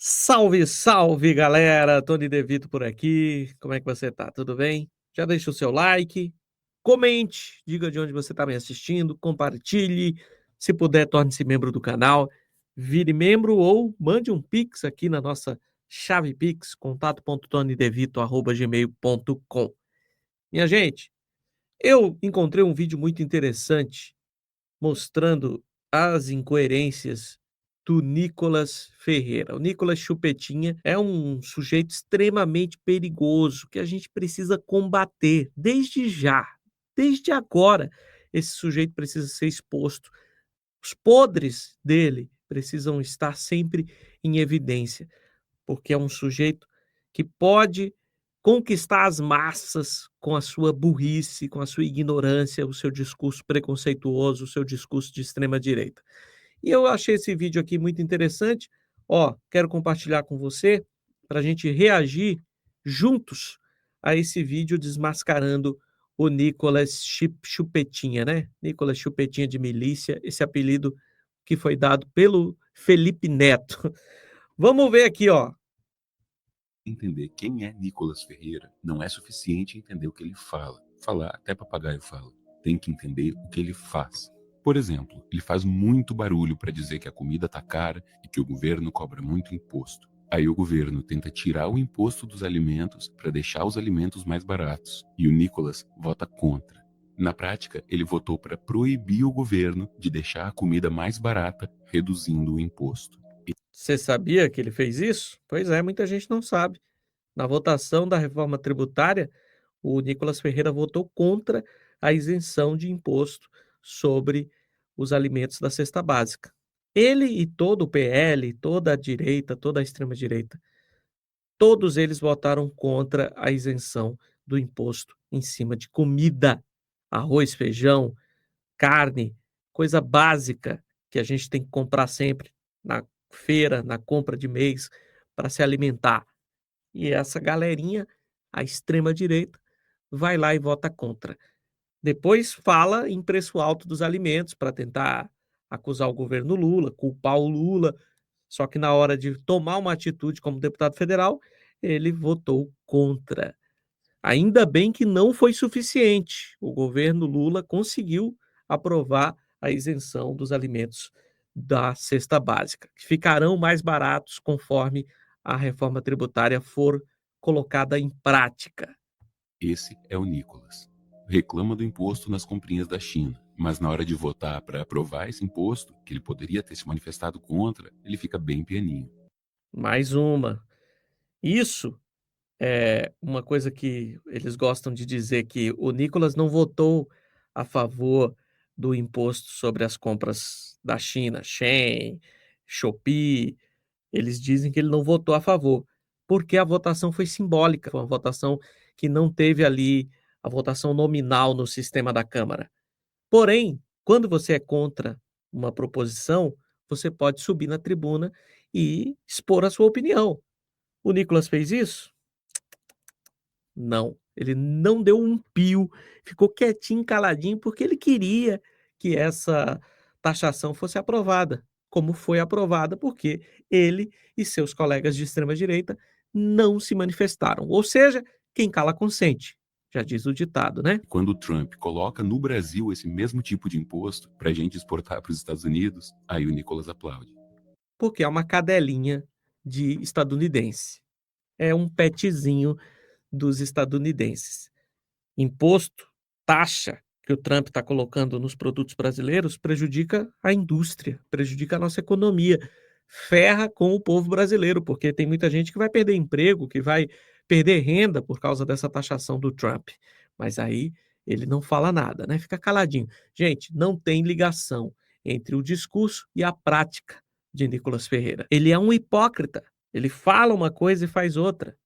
Salve, salve galera! Tony De Vito por aqui. Como é que você tá? Tudo bem? Já deixa o seu like, comente, diga de onde você está me assistindo, compartilhe. Se puder, torne-se membro do canal, vire membro ou mande um pix aqui na nossa chave pix, contato.tonydevito@gmail.com. Minha gente, eu encontrei um vídeo muito interessante mostrando as incoerências do Nicolas Ferreira. O Nicolas Chupetinha é um sujeito extremamente perigoso que a gente precisa combater desde já, desde agora. Esse sujeito precisa ser exposto. Os podres dele precisam estar sempre em evidência, porque é um sujeito que pode conquistar as massas com a sua burrice, com a sua ignorância, o seu discurso preconceituoso, o seu discurso de extrema direita. E eu achei esse vídeo aqui muito interessante. Ó, quero compartilhar com você para a gente reagir juntos a esse vídeo desmascarando o Nicolas Chupetinha, né? Nicolas Chupetinha de milícia, esse apelido que foi dado pelo Felipe Neto. Vamos ver aqui, ó. Entender quem é Nicolas Ferreira não é suficiente entender o que ele fala. Falar até papagaio fala. Tem que entender o que ele faz. Por exemplo, ele faz muito barulho para dizer que a comida tá cara e que o governo cobra muito imposto. Aí o governo tenta tirar o imposto dos alimentos para deixar os alimentos mais baratos. E o Nicolas vota contra. Na prática, ele votou para proibir o governo de deixar a comida mais barata, reduzindo o imposto. Você sabia que ele fez isso? Pois é, muita gente não sabe. Na votação da reforma tributária, o Nicolas Ferreira votou contra a isenção de imposto sobre os alimentos da cesta básica. Ele e todo o PL, toda a direita, toda a extrema-direita, todos eles votaram contra a isenção do imposto em cima de comida, arroz, feijão, carne, coisa básica que a gente tem que comprar sempre na feira, na compra de mês, para se alimentar. E essa galerinha, a extrema-direita, vai lá e vota contra. Depois fala em preço alto dos alimentos para tentar acusar o governo Lula, culpar o Lula, só que na hora de tomar uma atitude como deputado federal, ele votou contra. Ainda bem que não foi suficiente. O governo Lula conseguiu aprovar a isenção dos alimentos da cesta básica, que ficarão mais baratos conforme a reforma tributária for colocada em prática. Esse é o Nicolas. Reclama do imposto nas comprinhas da China, mas na hora de votar para aprovar esse imposto, que ele poderia ter se manifestado contra, ele fica bem pianinho. Mais uma. Isso é uma coisa que eles gostam de dizer, que o Nicolas não votou a favor do imposto sobre as compras da China, Shein, Shopee. Eles dizem que ele não votou a favor, porque a votação foi simbólica, foi uma votação que não teve ali a votação nominal no sistema da Câmara. Porém, quando você é contra uma proposição, você pode subir na tribuna e expor a sua opinião. O Nicolas fez isso? Não, ele não deu um pio, ficou quietinho, caladinho, porque ele queria que essa taxação fosse aprovada, como foi aprovada, porque ele e seus colegas de extrema direita não se manifestaram. Ou seja, quem cala consente, já diz o ditado, né? Quando o Trump coloca no Brasil esse mesmo tipo de imposto para a gente exportar para os Estados Unidos, aí o Nicolas aplaude. Porque é uma cadelinha de estadunidense. É um petzinho dos estadunidenses. Imposto, taxa que o Trump está colocando nos produtos brasileiros prejudica a indústria, prejudica a nossa economia, ferra com o povo brasileiro, porque tem muita gente que vai perder emprego, que vai perder renda por causa dessa taxação do Trump. Mas aí ele não fala nada, né? Fica caladinho. Gente, não tem ligação entre o discurso e a prática de Nicolas Ferreira. Ele é um hipócrita. Ele fala uma coisa e faz outra.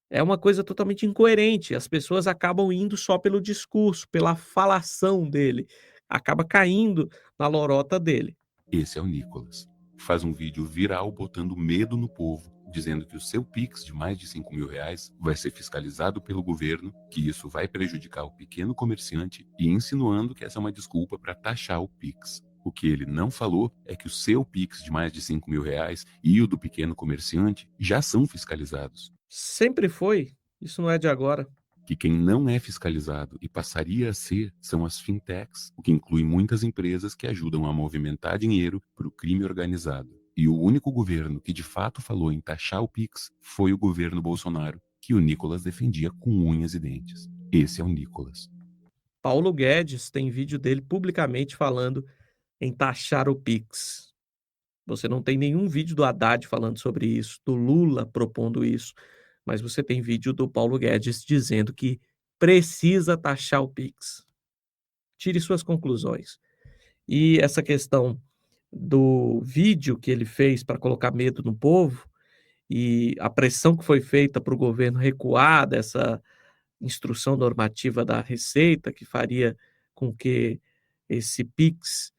É uma coisa totalmente incoerente, as pessoas acabam indo só pelo discurso, pela falação dele, acaba caindo na lorota dele. Esse é o Nicolas. Faz um vídeo viral botando medo no povo, dizendo que o seu Pix de mais de R$ 5.000 vai ser fiscalizado pelo governo, que isso vai prejudicar o pequeno comerciante e insinuando que essa é uma desculpa para taxar o Pix. O que ele não falou é que o seu Pix de mais de R$ 5.000 e o do pequeno comerciante já são fiscalizados. Sempre foi. Isso não é de agora. Que quem não é fiscalizado e passaria a ser são as fintechs, o que inclui muitas empresas que ajudam a movimentar dinheiro para o crime organizado. E o único governo que de fato falou em taxar o Pix foi o governo Bolsonaro, que o Nicolas defendia com unhas e dentes. Esse é o Nicolas. Paulo Guedes tem vídeo dele publicamente falando em taxar o Pix. Você não tem nenhum vídeo do Haddad falando sobre isso, do Lula propondo isso, mas você tem vídeo do Paulo Guedes dizendo que precisa taxar o Pix. Tire suas conclusões. E essa questão do vídeo que ele fez para colocar medo no povo e a pressão que foi feita para o governo recuar dessa instrução normativa da Receita, que faria com que esse Pix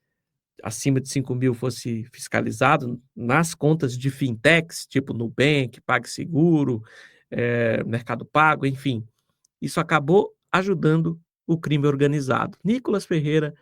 acima de 5.000 fosse fiscalizado nas contas de fintechs, tipo Nubank, PagSeguro, Mercado Pago, enfim. Isso acabou ajudando o crime organizado. Nicolas Ferreira,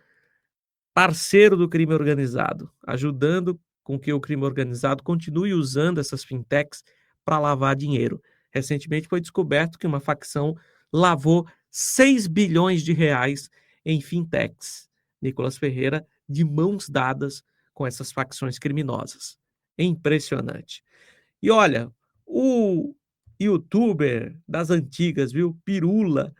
parceiro do crime organizado, ajudando com que o crime organizado continue usando essas fintechs para lavar dinheiro. Recentemente foi descoberto que uma facção lavou 6 bilhões de reais em fintechs. Nicolas Ferreira de mãos dadas com essas facções criminosas. É impressionante. E olha, o youtuber das antigas, viu, Pirula,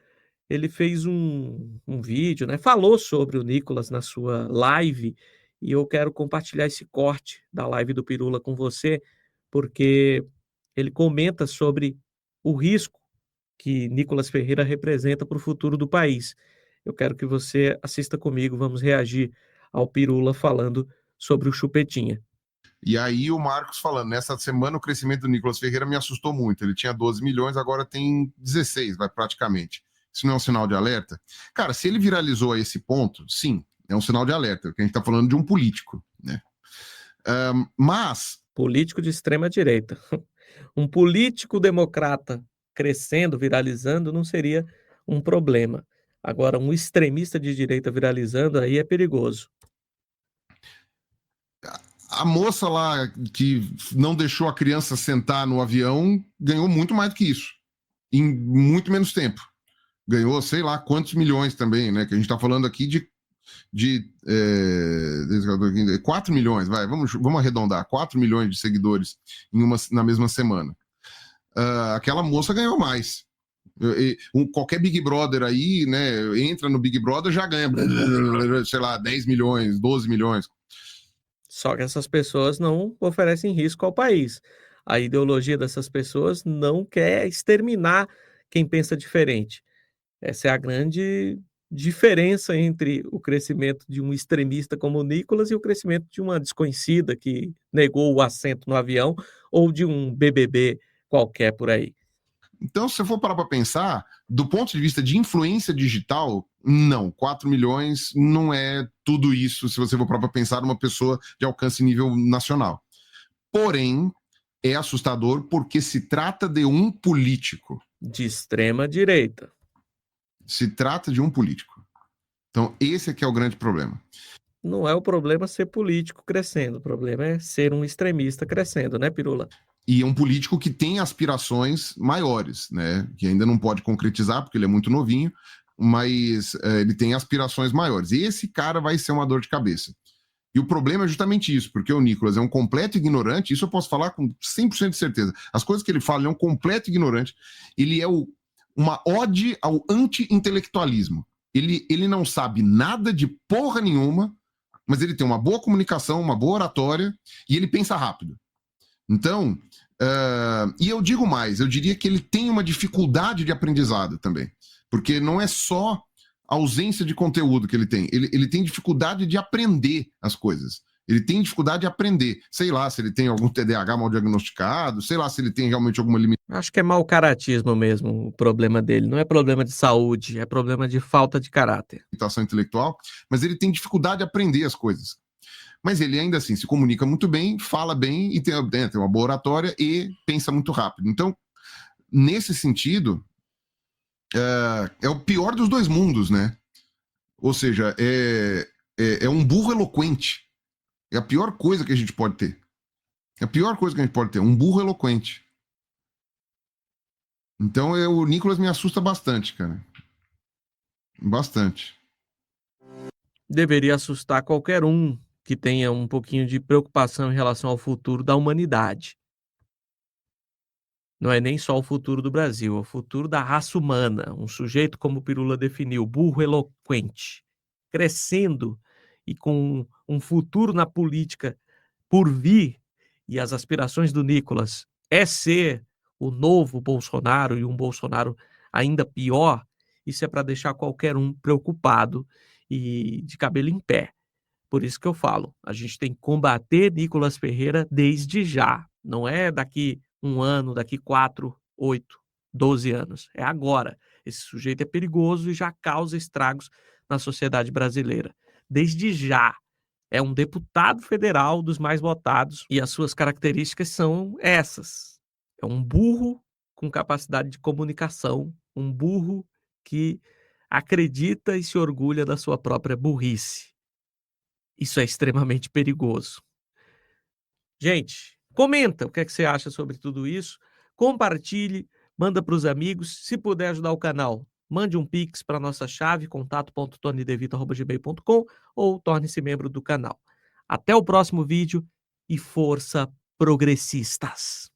ele fez um vídeo, né? Falou sobre o Nicolas na sua live, e eu quero compartilhar esse corte da live do Pirula com você, porque ele comenta sobre o risco que Nicolas Ferreira representa para o futuro do país. Eu quero que você assista comigo, vamos reagir ao Pirula falando sobre o Chupetinha. E aí o Marcos falando, nessa semana o crescimento do Nicolas Ferreira me assustou muito. Ele tinha 12 milhões, agora tem 16, vai praticamente. Isso não é um sinal de alerta? Cara, se ele viralizou a esse ponto, sim, é um sinal de alerta, porque a gente está falando de um político, né? Mas... Político de extrema direita. Um político democrata crescendo, viralizando, não seria um problema. Agora, um extremista de direita viralizando, aí é perigoso. A moça lá que não deixou a criança sentar no avião ganhou muito mais do que isso, em muito menos tempo. Ganhou, sei lá, quantos milhões também, né? Que a gente está falando aqui de 4 milhões, vai, vamos arredondar, 4 milhões de seguidores na mesma semana. Aquela moça ganhou mais. Qualquer Big Brother aí, né, entra no Big Brother, já ganha, sei lá, 10 milhões, 12 milhões. Só que essas pessoas não oferecem risco ao país. A ideologia dessas pessoas não quer exterminar quem pensa diferente. Essa é a grande diferença entre o crescimento de um extremista como o Nicolas e o crescimento de uma desconhecida que negou o assento no avião ou de um BBB qualquer por aí. Então, se você for parar para pensar, do ponto de vista de influência digital, não, 4 milhões não é tudo isso, se você for parar para pensar numa pessoa de alcance nível nacional. Porém, é assustador porque se trata de um político. De extrema direita. Se trata de um político. Então, esse aqui é o grande problema. Não é o problema ser político crescendo, o problema é ser um extremista crescendo, né, Pirula? E é um político que tem aspirações maiores, né? Que ainda não pode concretizar, porque ele é muito novinho, mas ele tem aspirações maiores. E esse cara vai ser uma dor de cabeça. E o problema é justamente isso, porque o Nicolas é um completo ignorante, isso eu posso falar com 100% de certeza. As coisas que ele fala, ele é um completo ignorante. Ele é uma ode ao anti-intelectualismo. Ele não sabe nada de porra nenhuma, mas ele tem uma boa comunicação, uma boa oratória, e ele pensa rápido. Então, e eu digo mais, eu diria que ele tem uma dificuldade de aprendizado também, porque não é só a ausência de conteúdo que ele tem, ele tem dificuldade de aprender as coisas, ele tem dificuldade de aprender, sei lá, se ele tem algum TDAH mal diagnosticado, sei lá se ele tem realmente alguma limitação. Acho que é mau caratismo mesmo o problema dele, não é problema de saúde, é problema de falta de caráter. Limitação intelectual, mas ele tem dificuldade de aprender as coisas. Mas ele ainda assim se comunica muito bem, fala bem e tem uma boa oratória e pensa muito rápido. Então, nesse sentido, é o pior dos dois mundos, né? Ou seja, é um burro eloquente. É a pior coisa que a gente pode ter. É a pior coisa que a gente pode ter, um burro eloquente. Então o Nicolas me assusta bastante, cara. Bastante. Deveria assustar qualquer um que tenha um pouquinho de preocupação em relação ao futuro da humanidade. Não é nem só o futuro do Brasil, é o futuro da raça humana. Um sujeito, como o Pirula definiu, burro eloquente, crescendo e com um futuro na política por vir, e as aspirações do Nicolas é ser o novo Bolsonaro e um Bolsonaro ainda pior. Isso é para deixar qualquer um preocupado e de cabelo em pé. Por isso que eu falo, a gente tem que combater Nicolas Ferreira desde já. Não é daqui 1 ano, daqui 4, 8, 12 anos. É agora. Esse sujeito é perigoso e já causa estragos na sociedade brasileira. Desde já. É um deputado federal dos mais votados e as suas características são essas. É um burro com capacidade de comunicação, um burro que acredita e se orgulha da sua própria burrice. Isso é extremamente perigoso. Gente, comenta o que é que você acha sobre tudo isso, compartilhe, manda para os amigos, se puder ajudar o canal, mande um pix para nossa chave, contato.tonydevito@gmail.com ou torne-se membro do canal. Até o próximo vídeo e força progressistas!